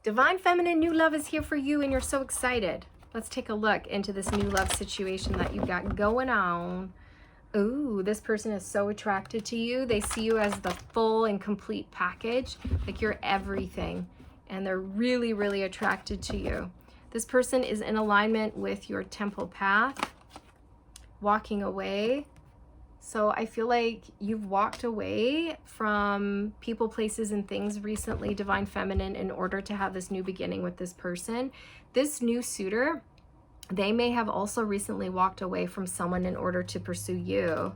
Divine Feminine, new love is here for you and you're so excited. Let's take a look into this new love situation that you've got going on. Ooh, this person is so attracted to you. They see you as the full and complete package, like you're everything. And they're really, really attracted to you. This person is in alignment with your temple path, walking away. So I feel like you've walked away from people, places, and things recently, Divine Feminine, in order to have this new beginning with this person. This new suitor, they may have also recently walked away from someone in order to pursue you.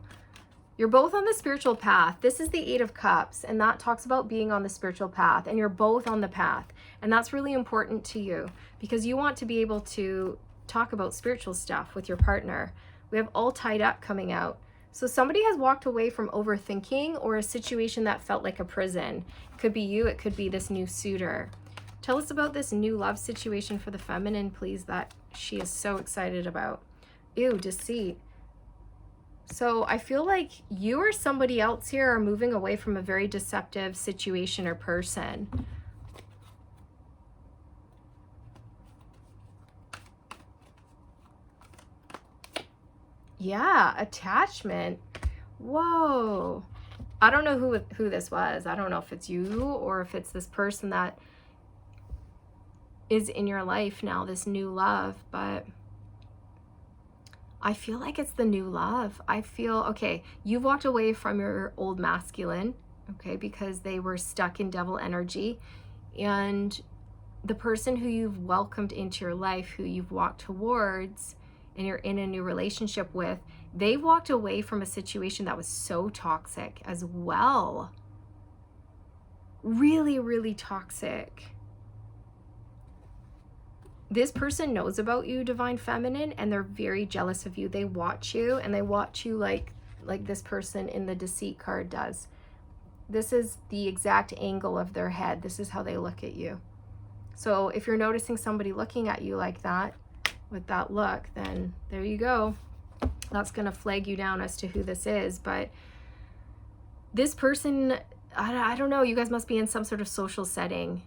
You're both on the spiritual path. This is the Eight of Cups, and that talks about being on the spiritual path, and you're both on the path. And that's really important to you because you want to be able to talk about spiritual stuff with your partner. We have All Tied Up coming out. So somebody has walked away from overthinking or a situation that felt like a prison. It could be you, it could be this new suitor. Tell us about this new love situation for the feminine, please, that she is so excited about. Ew, deceit. So I feel like you or somebody else here are moving away from a very deceptive situation or person. Yeah, attachment. Whoa. I don't know who this was. I don't know if it's you or if it's this person that is in your life now, this new love, but I feel like it's the new love. I feel, okay, you've walked away from your old masculine, okay, because they were stuck in devil energy. And the person who you've welcomed into your life, who you've walked towards, and you're in a new relationship with, they walked away from a situation that was so toxic as well. Really, really toxic. This person knows about you, Divine Feminine, and they're very jealous of you. They watch you, and they watch you like this person in the deceit card does. This is the exact angle of their head. This is how they look at you. So if you're noticing somebody looking at you like that, with that look, then there you go. That's going to flag you down as to who this is. But this person, I don't know, you guys must be in some sort of social setting,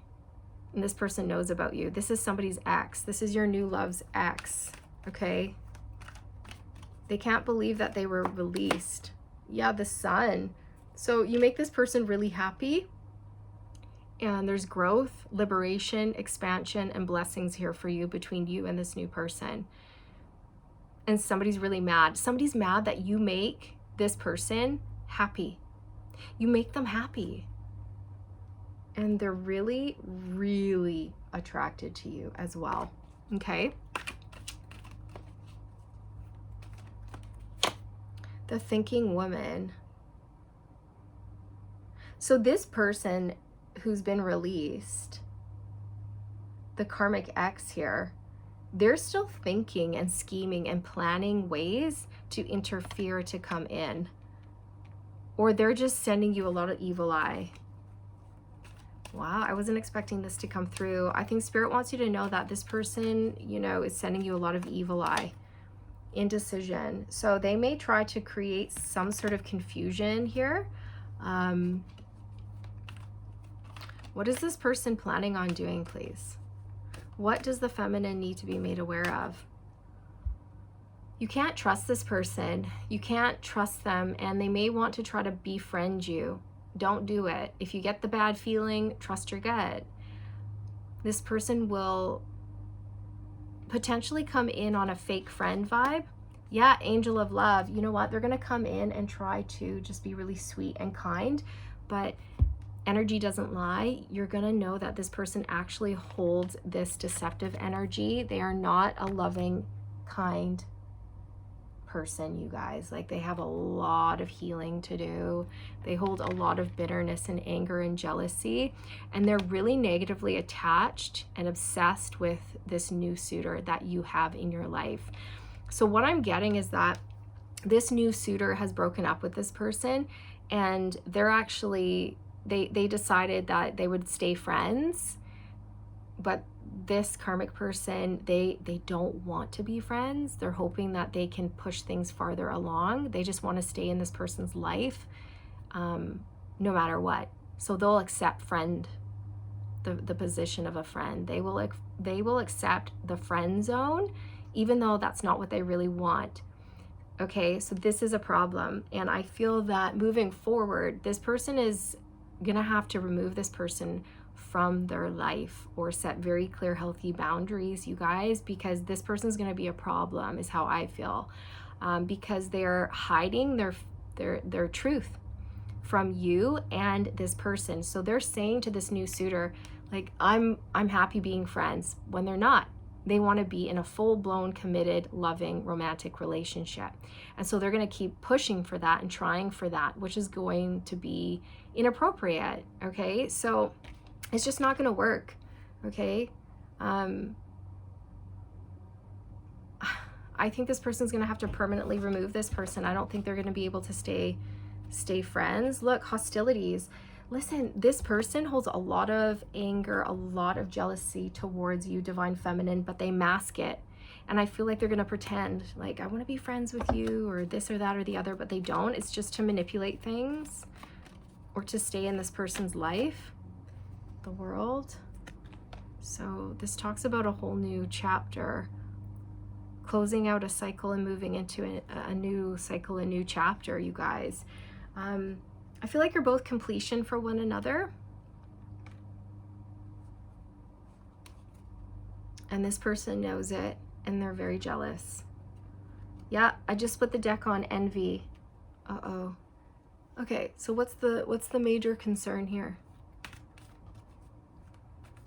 and this person knows about you. This is somebody's ex. This is your new love's ex, okay? They can't believe that they were released. Yeah, the Sun. So you make this person really happy, and there's growth, liberation, expansion, and blessings here for you between you and this new person. And somebody's really mad. Somebody's mad that you make this person happy. You make them happy. And they're really, really attracted to you as well. Okay? The Thinking Woman. So this person who's been released, the karmic ex here, they're still thinking and scheming and planning ways to interfere, to come in. Or they're just sending you a lot of evil eye. Wow, I wasn't expecting this to come through. I think Spirit wants you to know that this person, you know, is sending you a lot of evil eye, indecision. So they may try to create some sort of confusion here. What is this person planning on doing, please? What does the feminine need to be made aware of? You can't trust this person. You can't trust them, and they may want to try to befriend you. Don't do it. If you get the bad feeling, trust your gut. This person will potentially come in on a fake friend vibe. Yeah, angel of love. You know what? They're going to come in and try to just be really sweet and kind, but energy doesn't lie. You're going to know that this person actually holds this deceptive energy. They are not a loving, kind person, you guys. Like, they have a lot of healing to do. They hold a lot of bitterness and anger and jealousy, and they're really negatively attached and obsessed with this new suitor that you have in your life. So what I'm getting is that this new suitor has broken up with this person, and they're actually they decided that they would stay friends, but this karmic person, they don't want to be friends. They're hoping that they can push things farther along. They just want to stay in this person's life no matter what. So they'll accept friend the position of a friend. They will accept the friend zone, even though that's not what they really want. Okay, so this is a problem. And I feel that moving forward, this person is going to have to remove this person from their life or set very clear, healthy boundaries, you guys, because this person's going to be a problem, is how I feel, because they're hiding their truth from you and this person. So they're saying to this new suitor, like, I'm happy being friends, when they're not. They want to be in a full-blown, committed, loving, romantic relationship. And so they're going to keep pushing for that and trying for that, which is going to be inappropriate. Okay, so it's just not going to work. Okay, I think this person's going to have to permanently remove this person. I don't think they're going to be able to stay friends. Look, hostilities. Listen, this person holds a lot of anger, a lot of jealousy towards you, Divine Feminine, but they mask it. And I feel like they're going to pretend like, I want to be friends with you, or this or that or the other, but they don't. It's just to manipulate things or to stay in this person's life, the world. So this talks about a whole new chapter, closing out a cycle and moving into a new cycle, a new chapter, you guys. I feel like you're both completion for one another. And this person knows it, and they're very jealous. Yeah, I just put the deck on envy. Uh-oh. Okay, so what's the major concern here?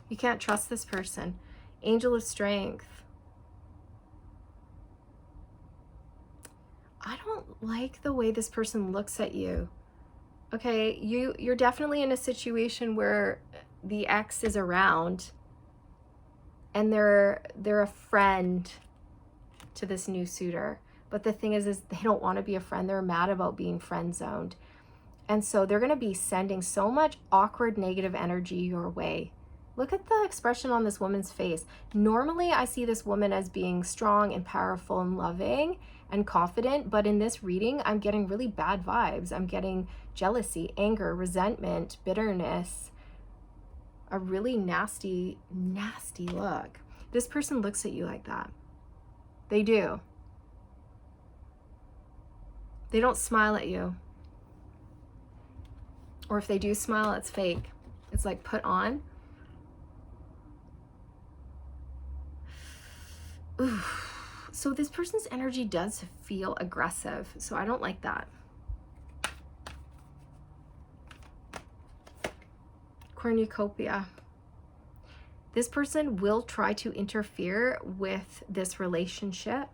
You can't trust this person. Angel of Strength. I don't like the way this person looks at you. Okay, you're definitely in a situation where the ex is around and they're a friend to this new suitor. But the thing is they don't want to be a friend. They're mad about being friend zoned. And so they're going to be sending so much awkward negative energy your way. Look at the expression on this woman's face. Normally, I see this woman as being strong and powerful and loving and confident, but in this reading, I'm getting really bad vibes. I'm getting jealousy, anger, resentment, bitterness, a really nasty, nasty look. This person looks at you like that. They do. They don't smile at you. Or if they do smile, it's fake. It's like put on. Ooh. So this person's energy does feel aggressive. So I don't like that. Cornucopia. This person will try to interfere with this relationship,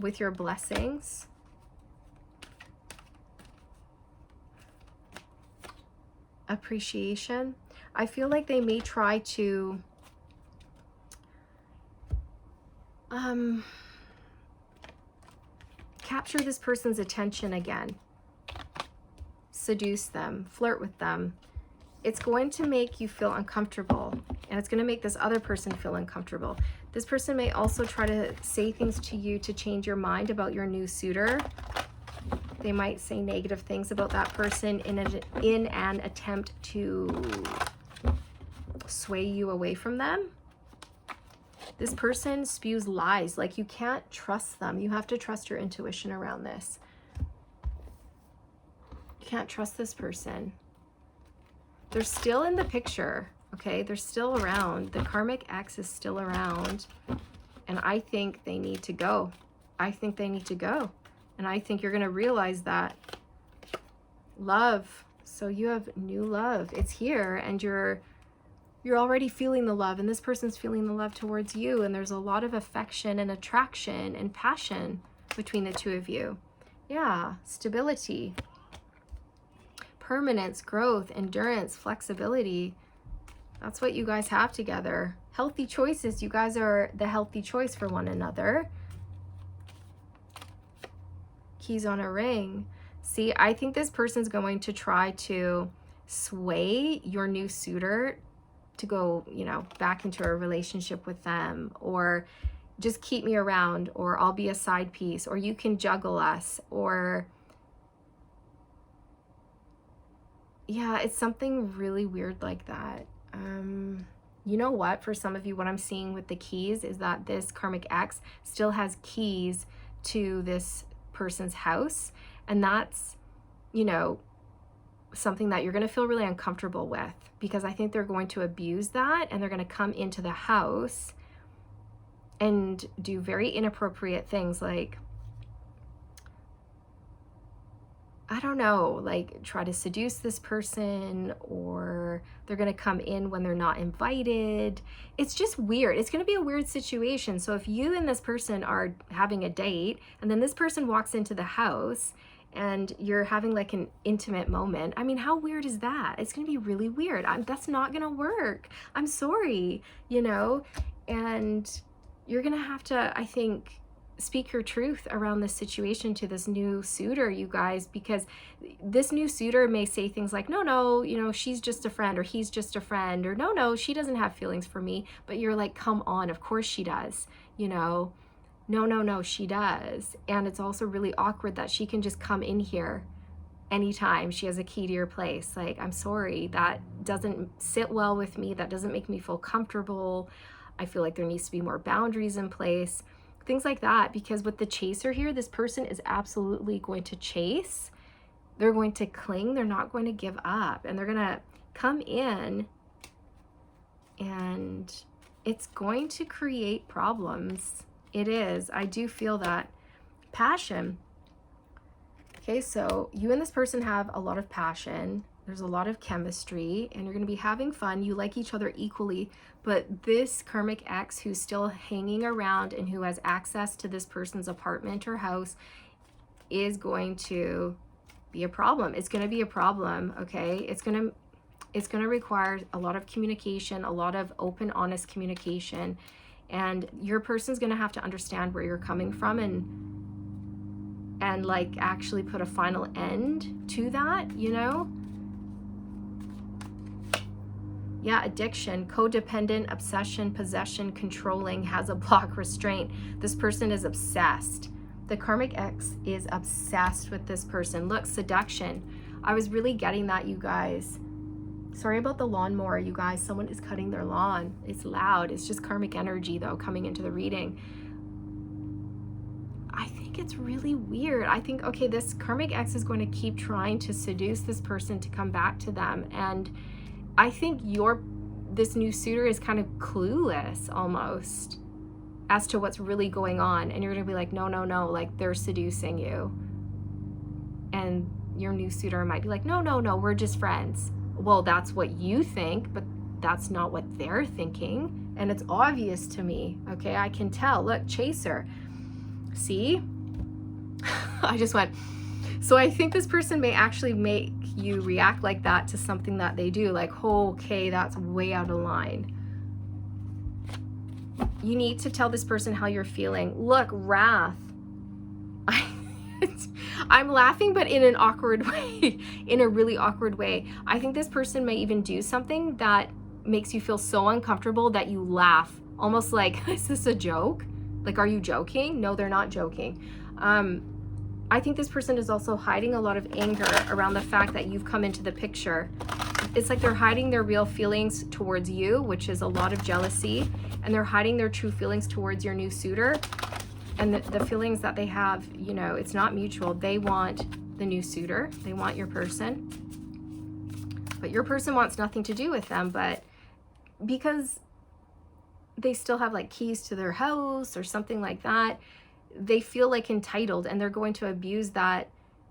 with your blessings. Appreciation. I feel like they may try to capture this person's attention again, seduce them, flirt with them. It's going to make you feel uncomfortable, and it's going to make this other person feel uncomfortable. This person may also try to say things to you to change your mind about your new suitor. They might say negative things about that person in an attempt to sway you away from them. This person spews lies. Like, you can't trust them. You have to trust your intuition around this. You can't trust this person. They're still in the picture, okay? They're still around. The karmic ex is still around. And I think they need to go. I think they need to go. And I think you're going to realize that. Love. So you have new love. It's here, and you're already feeling the love, and this person's feeling the love towards you, and there's a lot of affection and attraction and passion between the two of you. Yeah, stability, permanence, growth, endurance, flexibility. That's what you guys have together. Healthy choices. You guys are the healthy choice for one another. Keys on a ring. See, I think this person's going to try to sway your new suitor to go, you know, back into a relationship with them, or just keep me around, or I'll be a side piece, or you can juggle us, or yeah, it's something really weird like that. You know what? For some of you, what I'm seeing with the keys is that this karmic ex still has keys to this person's house. And that's, you know, something that you're going to feel really uncomfortable with, because I think they're going to abuse that, and they're going to come into the house and do very inappropriate things, like, I don't know, like try to seduce this person, or they're going to come in when they're not invited. It's just weird. It's going to be a weird situation. So if you and this person are having a date, and then this person walks into the house and you're having like an intimate moment, I mean, how weird is that? It's going to be really weird. That's not going to work. I'm sorry, you know, and you're going to have to, I think, speak your truth around this situation to this new suitor, you guys, because this new suitor may say things like, no, you know, she's just a friend, or he's just a friend, or no, she doesn't have feelings for me. But you're like, come on, of course she does, you know. No, she does. And it's also really awkward that she can just come in here anytime she has a key to your place. Like, I'm sorry, that doesn't sit well with me. That doesn't make me feel comfortable. I feel like there needs to be more boundaries in place. Things like that, because with the chaser here, this person is absolutely going to chase. They're going to cling. They're not going to give up, and they're going to come in, and it's going to create problems. It is. I do feel that. Passion. Okay, so you and this person have a lot of passion. There's a lot of chemistry, and you're going to be having fun. You like each other equally, but this karmic ex who's still hanging around and who has access to this person's apartment or house is going to be a problem. It's going to be a problem, okay? It's going to require a lot of communication, a lot of open, honest communication, and your person's going to have to understand where you're coming from, and like actually put a final end to that, you know? Yeah, addiction, codependent, obsession, possession, controlling, has a block, restraint. This person is obsessed. The karmic ex is obsessed with this person. Look, seduction. I was really getting that, you guys. Sorry about the lawnmower, you guys. Someone is cutting their lawn. It's loud. It's just karmic energy, though, coming into the reading. I think it's really weird. I think, okay, this karmic ex is going to keep trying to seduce this person to come back to them, and I think this new suitor is kind of clueless almost as to what's really going on. And you're going to be like, no, like they're seducing you. And your new suitor might be like, no, we're just friends. Well, that's what you think, but that's not what they're thinking. And it's obvious to me, okay? I can tell. Look, chaser. See? I just went. So I think this person may actually make you react like that to something that they do. Like, oh, okay, that's way out of line. You need to tell this person how you're feeling. Look, wrath. I'm laughing, but in an awkward way, in a really awkward way. I think this person may even do something that makes you feel so uncomfortable that you laugh. Almost like, is this a joke? Like, are you joking? No, they're not joking. I think this person is also hiding a lot of anger around the fact that you've come into the picture. It's like they're hiding their real feelings towards you, which is a lot of jealousy, and they're hiding their true feelings towards your new suitor. And the feelings that they have, you know, it's not mutual. They want the new suitor. They want your person. But your person wants nothing to do with them, but because they still have like keys to their house or something like that, they feel like entitled, and they're going to abuse that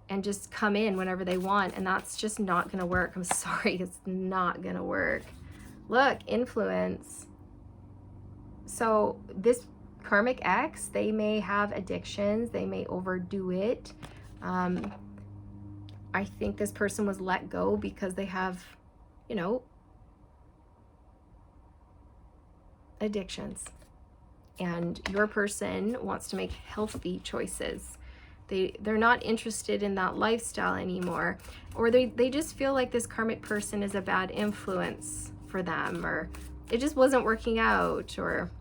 and just come in whenever they want, and that's just not going to work. I'm sorry, it's not going to work. Look, influence. So this karmic ex, they may have addictions, they may overdo it. I think this person was let go because they have, you know, addictions. And your person wants to make healthy choices. They're not interested in that lifestyle anymore. Or they just feel like this karmic person is a bad influence for them, or it just wasn't working out, or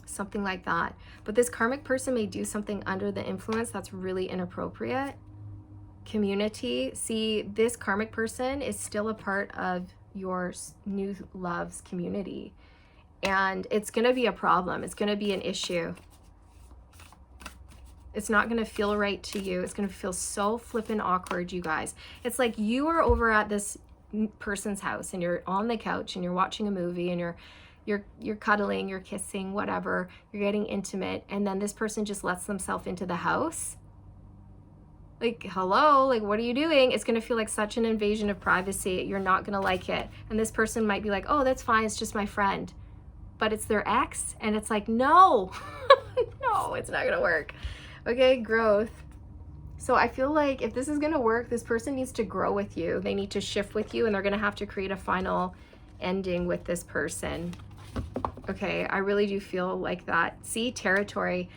something like that. But this karmic person may do something under the influence that's really inappropriate. Community. See, this karmic person is still a part of your new loves community. And it's going to be a problem. It's going to be an issue. It's not going to feel right to you. It's going to feel so flippin' awkward, you guys. It's like you are over at this person's house and you're on the couch and you're watching a movie and you're cuddling, you're kissing, whatever. You're getting intimate, and then this person just lets themselves into the house. Like, hello, like, what are you doing? It's going to feel like such an invasion of privacy. You're not going to like it. And this person might be like, oh, that's fine. It's just my friend. But it's their ex, and it's like, no, no, it's not going to work. Okay, growth. So I feel like if this is going to work, this person needs to grow with you. They need to shift with you, and they're going to have to create a final ending with this person. Okay, I really do feel like that. See, territory.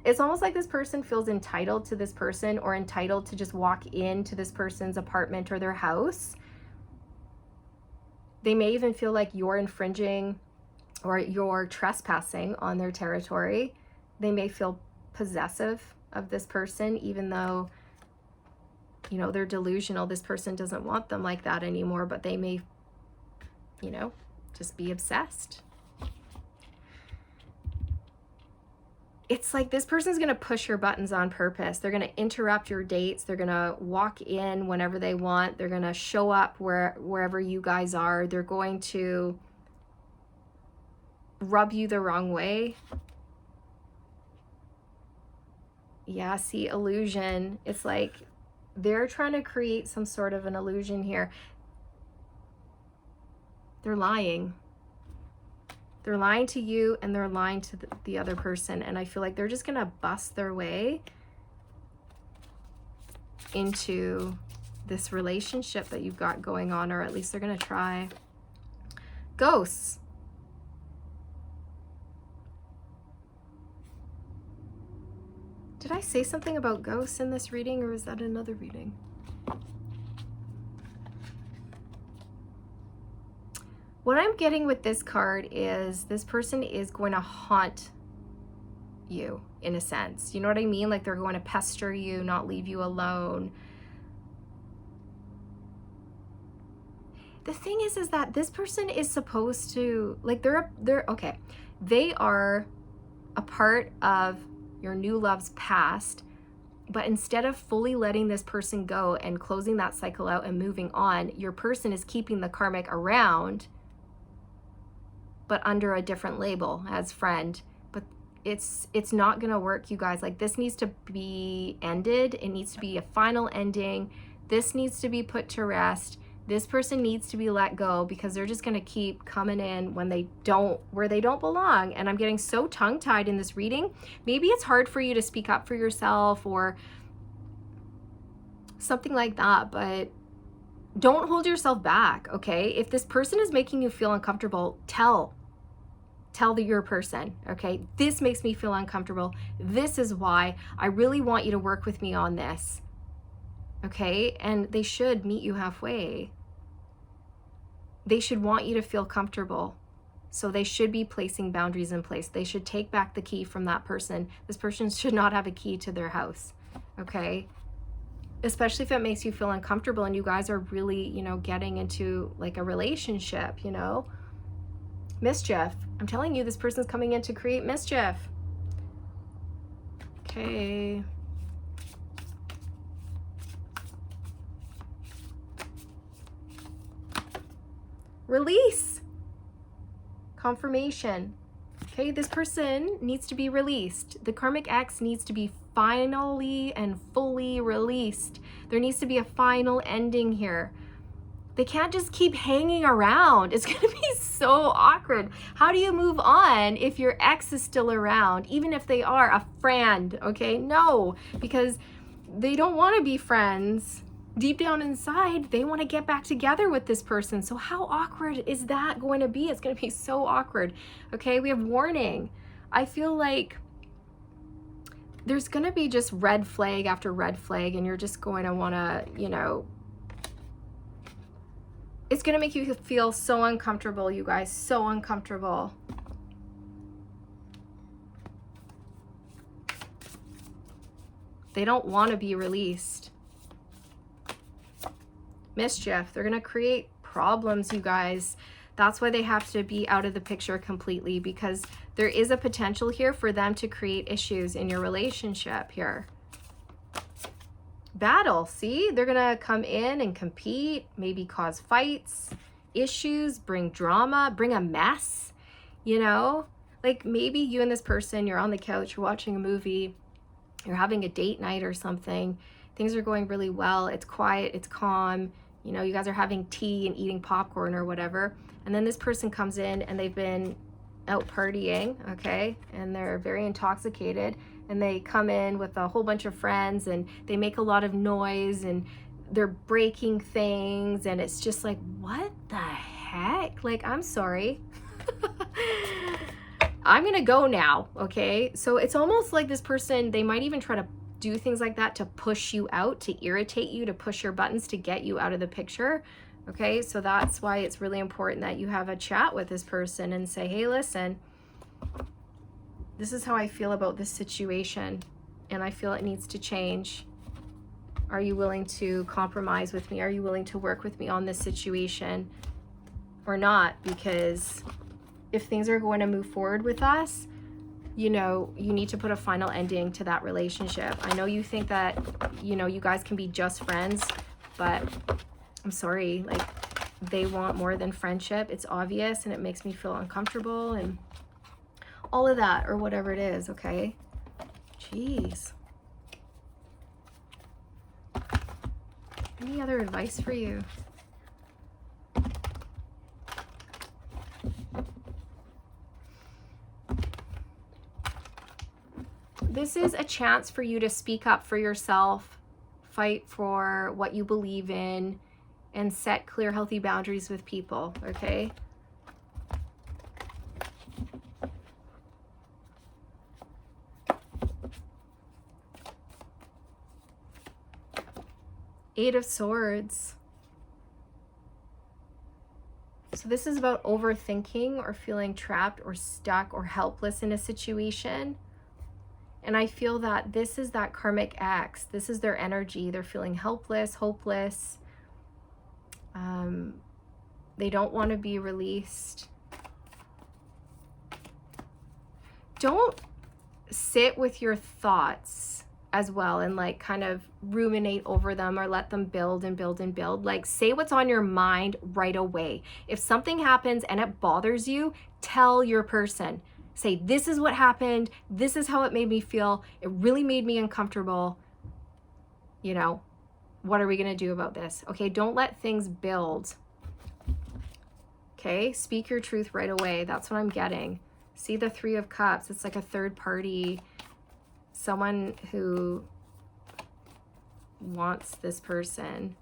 It's almost like this person feels entitled to this person, or entitled to just walk into this person's apartment or their house. They may even feel like you're infringing or you're trespassing on their territory. They may feel possessive of this person, even though, you know, they're delusional. This person doesn't want them like that anymore, but they may, you know, just be obsessed. It's like this person's going to push your buttons on purpose. They're going to interrupt your dates. They're going to walk in whenever they want. They're going to show up wherever you guys are. They're going to rub you the wrong way. Yeah, see, illusion. It's like they're trying to create some sort of an illusion here. They're lying. They're lying to you, and they're lying to the other person. And I feel like they're just going to bust their way into this relationship that you've got going on, or at least they're going to try. Ghosts. Did I say something about ghosts in this reading, or was that another reading? What I'm getting with this card is this person is going to haunt you, in a sense. You know what I mean? Like, they're going to pester you, not leave you alone. The thing is that this person is supposed to, like, they're okay. They are a part of your new love's past, but instead of fully letting this person go and closing that cycle out and moving on, your person is keeping the karmic around, but under a different label as friend. But it's not gonna work, you guys. Like, this needs to be ended. It needs to be a final ending. This needs to be put to rest. This person needs to be let go, because they're just going to keep coming in when they don't, where they don't belong. And I'm getting so tongue-tied in this reading. Maybe it's hard for you to speak up for yourself or something like that, but don't hold yourself back, okay? If this person is making you feel uncomfortable, tell your person, okay? This makes me feel uncomfortable. This is why. I really want you to work with me on this. Okay, and they should meet you halfway. They should want you to feel comfortable. So they should be placing boundaries in place. They should take back the key from that person. This person should not have a key to their house, okay? Especially if it makes you feel uncomfortable and you guys are really, you know, getting into like a relationship, you know? Mischief. I'm telling you, this person's coming in to create mischief. Okay. Release. Confirmation. Okay, this person needs to be released. The karmic ex needs to be finally and fully released. There needs to be a final ending here. They can't just keep hanging around. It's gonna be so awkward. How do you move on if your ex is still around, even if they are a friend, okay? No, because they don't wanna be friends. Deep down inside, they want to get back together with this person. So how awkward is that going to be? It's going to be so awkward. Okay, we have warning. I feel like there's going to be just red flag after red flag, and you're just going to want to, you know, it's going to make you feel so uncomfortable, you guys, so uncomfortable. They don't want to be released. Mischief. They're going to create problems, you guys. That's why they have to be out of the picture completely, because there is a potential here for them to create issues in your relationship here. Battle, see? They're gonna come in and compete, maybe cause fights, issues, bring drama, bring a mess, you know? Like maybe you and this person, you're on the couch, you're watching a movie, you're having a date night or something. Things are going really well. It's quiet, it's calm. You know, you guys are having tea and eating popcorn or whatever. And then this person comes in and they've been out partying, okay? And they're very intoxicated. And they come in with a whole bunch of friends and they make a lot of noise and they're breaking things. And it's just like, what the heck? Like, I'm sorry. I'm gonna go now, okay? So it's almost like this person, they might even try to do things like that to push you out, to irritate you, to push your buttons, to get you out of the picture, okay? So that's why it's really important that you have a chat with this person and say, hey, listen, this is how I feel about this situation and I feel it needs to change. Are you willing to compromise with me? Are you willing to work with me on this situation or not? Because if things are going to move forward with us, you know, you need to put a final ending to that relationship. I know you think that, you know, you guys can be just friends, but I'm sorry, like they want more than friendship. It's obvious and it makes me feel uncomfortable and all of that or whatever it is, okay? Jeez. Any other advice for you? This is a chance for you to speak up for yourself, fight for what you believe in, and set clear, healthy boundaries with people, okay? Eight of Swords. So this is about overthinking or feeling trapped or stuck or helpless in a situation. And I feel that this is that karmic ex. This is their energy. They're feeling helpless, hopeless. They don't want to be released. Don't sit with your thoughts as well and like kind of ruminate over them or let them build and build and build. Like say what's on your mind right away. If something happens and it bothers you, tell your person. Say, this is what happened. This is how it made me feel. It really made me uncomfortable. You know, what are we going to do about this? Okay, don't let things build. Okay, speak your truth right away. That's what I'm getting. See the Three of Cups. It's like a third party. Someone who wants this person.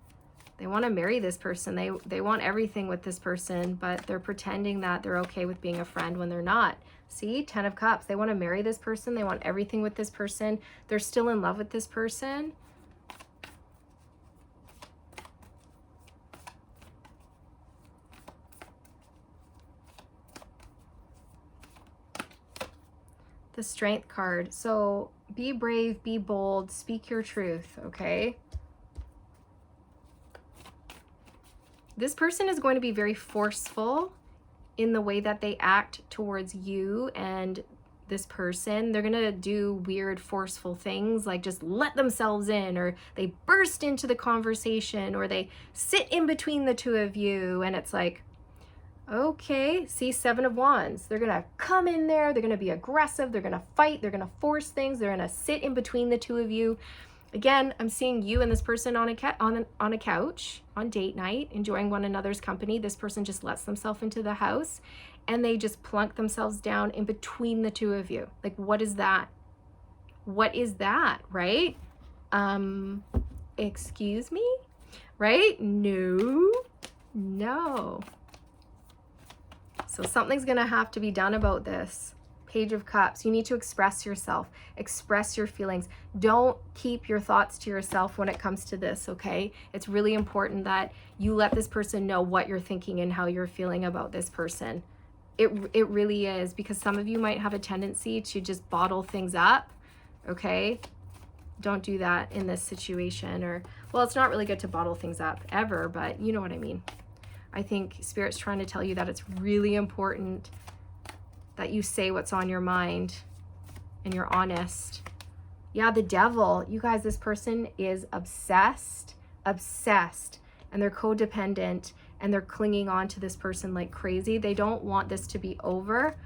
They want to marry this person. They want everything with this person, but they're pretending that they're okay with being a friend when they're not. See, 10 of Cups. They want to marry this person. They want everything with this person. They're still in love with this person. The Strength card. So be brave, be bold, speak your truth, okay? This person is going to be very forceful in the way that they act towards you and this person. They're going to do weird, forceful things like just let themselves in, or they burst into the conversation, or they sit in between the two of you. And it's like, okay, see, Seven of Wands. They're going to come in there. They're going to be aggressive. They're going to fight. They're going to force things. They're going to sit in between the two of you. Again, I'm seeing you and this person on a couch on date night, enjoying one another's company. This person just lets themselves into the house and they just plunk themselves down in between the two of you. Like, what is that? What is that, right? Excuse me? Right? No. So something's gonna have to be done about this. Page of Cups. You need to express yourself, express your feelings. Don't keep your thoughts to yourself when it comes to this, okay? It's really important that you let this person know what you're thinking and how you're feeling about this person. It really is, because some of you might have a tendency to just bottle things up, okay? Don't do that in this situation. Or, well, it's not really good to bottle things up ever, but you know what I mean. I think Spirit's trying to tell you that it's really important that you say what's on your mind and you're honest. Yeah, the Devil. You guys, this person is obsessed, and they're codependent, and they're clinging on to this person like crazy. They don't want this to be over.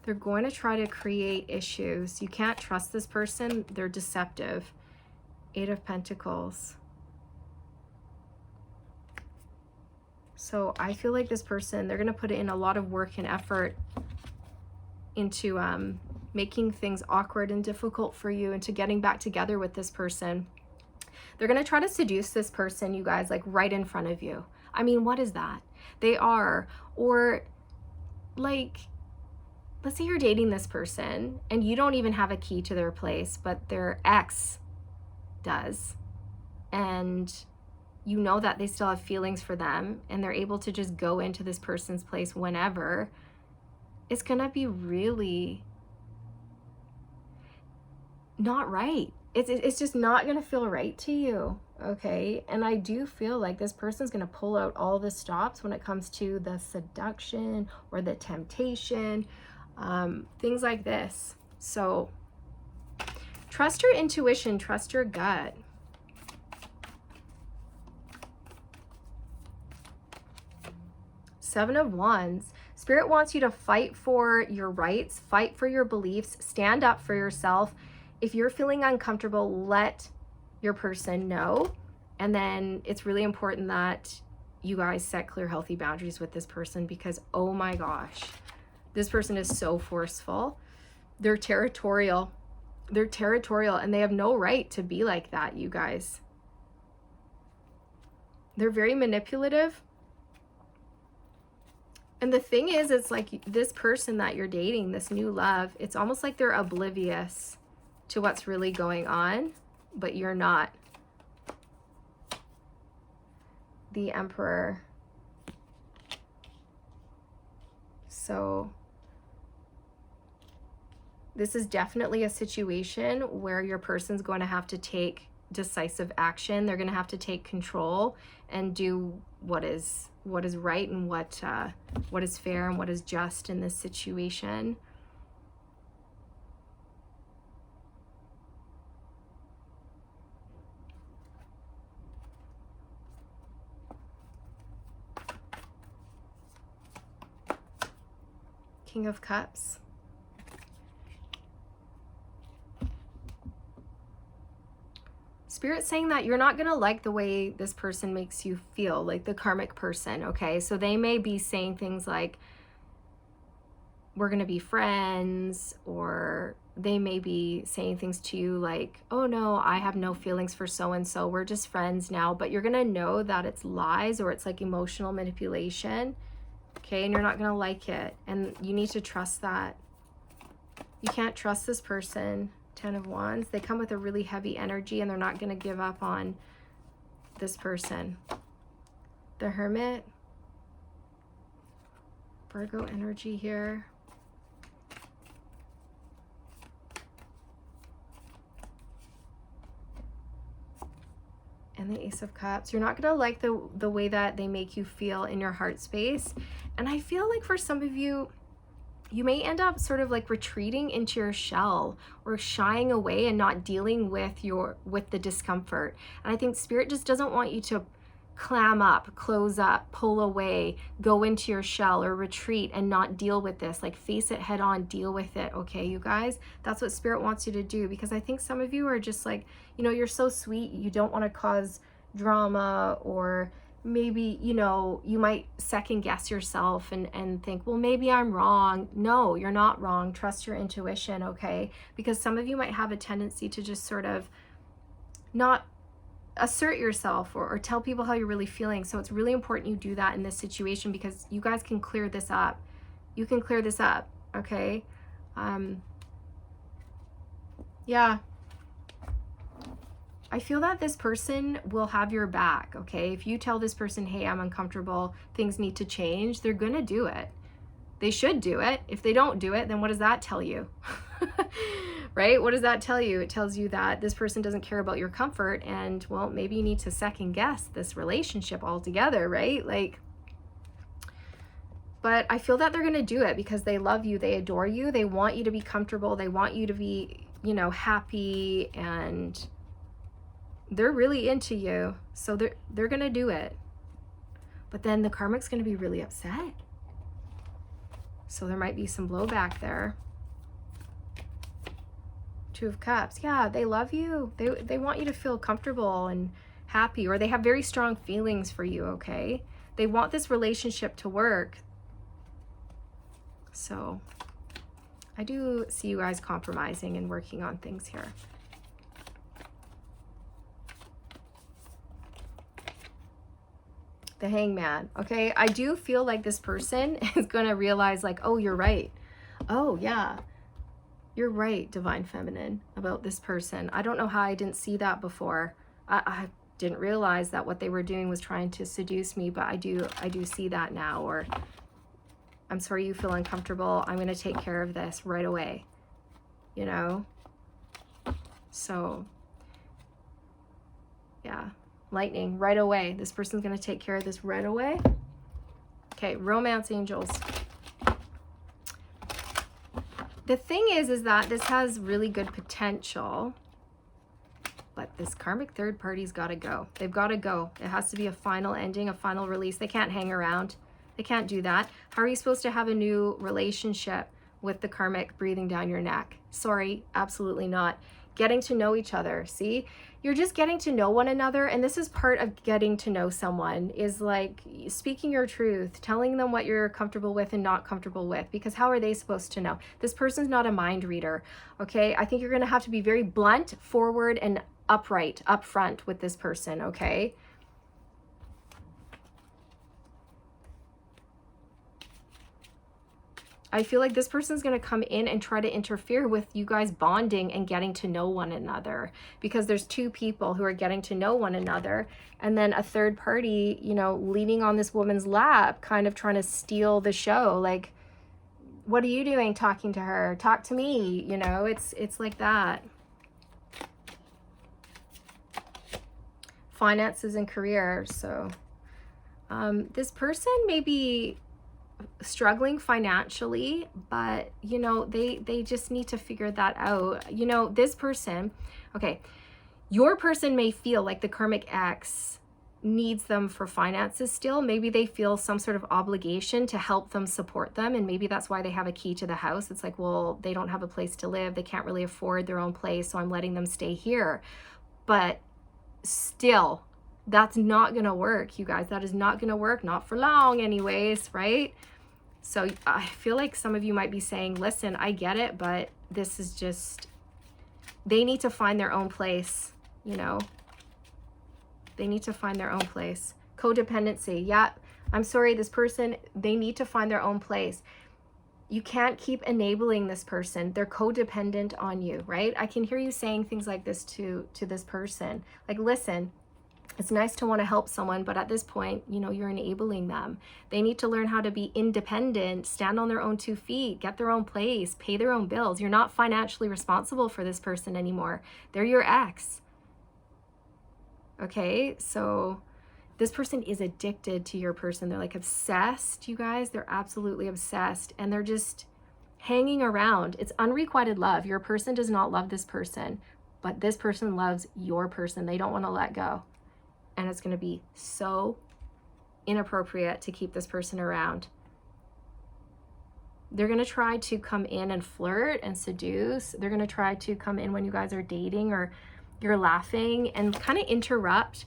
They're going to try to create issues. You can't trust this person. They're deceptive. 8 of Pentacles. So I feel like this person, they're going to put in a lot of work and effort into making things awkward and difficult for you, into getting back together with this person. They're going to try to seduce this person, you guys, like right in front of you. I mean, what is that? They are. Or like, let's say you're dating this person and you don't even have a key to their place, but their ex does. And you know that they still have feelings for them and they're able to just go into this person's place whenever. It's going to be really not right. It's just not going to feel right to you, okay? And I do feel like this person's going to pull out all the stops when it comes to the seduction or the temptation, things like this. So trust your intuition, trust your gut. Seven of Wands. Spirit wants you to fight for your rights, fight for your beliefs, stand up for yourself. If you're feeling uncomfortable, let your person know. And then it's really important that you guys set clear, healthy boundaries with this person, because oh my gosh, this person is so forceful. They're territorial. They're territorial and they have no right to be like that, you guys. They're very manipulative. And the thing is, it's like this person that you're dating, this new love, it's almost like they're oblivious to what's really going on, but you're not. The Emperor. So this is definitely a situation where your person's going to have to take decisive action. They're going to have to take control and do what is right and what is fair and what is just in this situation. King of Cups. Spirit's saying that you're not going to like the way this person makes you feel, like the karmic person, okay? So they may be saying things like, we're going to be friends, or they may be saying things to you like, oh no, I have no feelings for so-and-so, we're just friends now. But you're going to know that it's lies or it's like emotional manipulation, okay? And you're not going to like it. And you need to trust that. You can't trust this person. 10 of Wands. They come with a really heavy energy and they're not going to give up on this person. The Hermit. Virgo energy here. And the Ace of Cups. You're not going to like the way that they make you feel in your heart space. And I feel like for some of you, you may end up sort of like retreating into your shell or shying away and not dealing with the discomfort. And I think Spirit just doesn't want you to clam up, close up, pull away, go into your shell or retreat and not deal with this. Like face it head on, deal with it. Okay, you guys, that's what Spirit wants you to do, because I think some of you are just like, you know, you're so sweet. You don't want to cause drama, or maybe, you know, you might second guess yourself and think, well, maybe I'm wrong. No, you're not wrong. Trust your intuition, okay? Because some of you might have a tendency to just sort of not assert yourself or tell people how you're really feeling. So it's really important you do that in this situation, because you guys can clear this up. You can clear this up, okay? Yeah. I feel that this person will have your back, okay? If you tell this person, hey, I'm uncomfortable, things need to change, they're gonna do it. They should do it. If they don't do it, then what does that tell you? Right? What does that tell you? It tells you that this person doesn't care about your comfort, and well, maybe you need to second guess this relationship altogether, right? Like, but I feel that they're going to do it because they love you, they adore you, they want you to be comfortable, they want you to be, you know, happy, and they're really into you. So they're going to do it. But then the karmic's going to be really upset. So there might be some blowback there. Two of Cups. Yeah, they love you. They want you to feel comfortable and happy, or they have very strong feelings for you, okay? They want this relationship to work. So I do see you guys compromising and working on things here. The Hangman. Okay, I do feel like this person is going to realize like, oh, you're right. Oh, yeah. You're right, Divine Feminine, about this person. I don't know how I didn't see that before. I didn't realize that what they were doing was trying to seduce me, but I do see that now. Or, I'm sorry you feel uncomfortable. I'm going to take care of this right away. You know? So, yeah. Lightning, right away. This person's going to take care of this right away. Okay, Romance Angels. The thing is that this has really good potential, but this karmic third party's got to go. They've got to go. It has to be a final ending, a final release. They can't hang around. They can't do that. How are you supposed to have a new relationship with the karmic breathing down your neck? Sorry, absolutely not. Getting to know each other. See, you're just getting to know one another, and this is part of getting to know someone, is like speaking your truth, telling them what you're comfortable with and not comfortable with, because how are they supposed to know? This person's not a mind reader, okay? I think you're going to have to be very blunt, forward, and upright, upfront with this person, okay? I feel like this person's going to come in and try to interfere with you guys bonding and getting to know one another, because there's two people who are getting to know one another, and then a third party, you know, leaning on this woman's lap, kind of trying to steal the show. Like, what are you doing talking to her? Talk to me, you know, it's like that. Finances and career. So this person may be struggling financially, but you know, they just need to figure that out. You know, this person, okay, your person may feel like the karmic ex needs them for finances still. Maybe they feel some sort of obligation to help them, support them, and maybe that's why they have a key to the house. It's like, well, they don't have a place to live, they can't really afford their own place, so I'm letting them stay here. But still, that's not gonna work, you guys. That is not gonna work, not for long anyways, right? So I feel like some of you might be saying, listen, I get it, but this is just, they need to find their own place, you know? They need to find their own place. Codependency. Yeah, I'm sorry, this person, they need to find their own place. You can't keep enabling this person. They're codependent on you, right? I can hear you saying things like this to this person. Like, listen, it's nice to want to help someone, but at this point, you know, you're enabling them. They need to learn how to be independent, stand on their own 2 feet, get their own place, pay their own bills. You're not financially responsible for this person anymore. They're your ex. Okay, so this person is addicted to your person. They're like obsessed, you guys. They're absolutely obsessed, and they're just hanging around. It's unrequited love. Your person does not love this person, but this person loves your person. They don't want to let go. And it's going to be so inappropriate to keep this person around. They're going to try to come in and flirt and seduce. They're going to try to come in when you guys are dating or you're laughing and kind of interrupt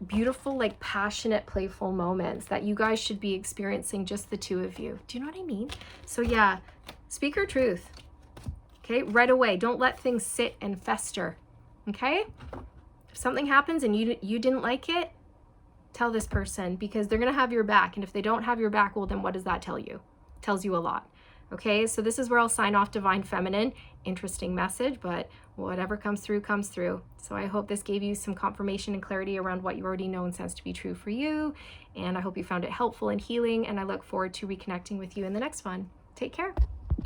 beautiful, like passionate, playful moments that you guys should be experiencing, just the two of you. Do you know what I mean? So yeah, speak your truth. Okay, right away. Don't let things sit and fester. Okay? If something happens and you didn't like it, tell this person, because they're going to have your back. And if they don't have your back, well, then what does that tell you? It tells you a lot. Okay, so this is where I'll sign off, Divine Feminine. Interesting message, but whatever comes through, comes through. So I hope this gave you some confirmation and clarity around what you already know and sense to be true for you. And I hope you found it helpful and healing. And I look forward to reconnecting with you in the next one. Take care.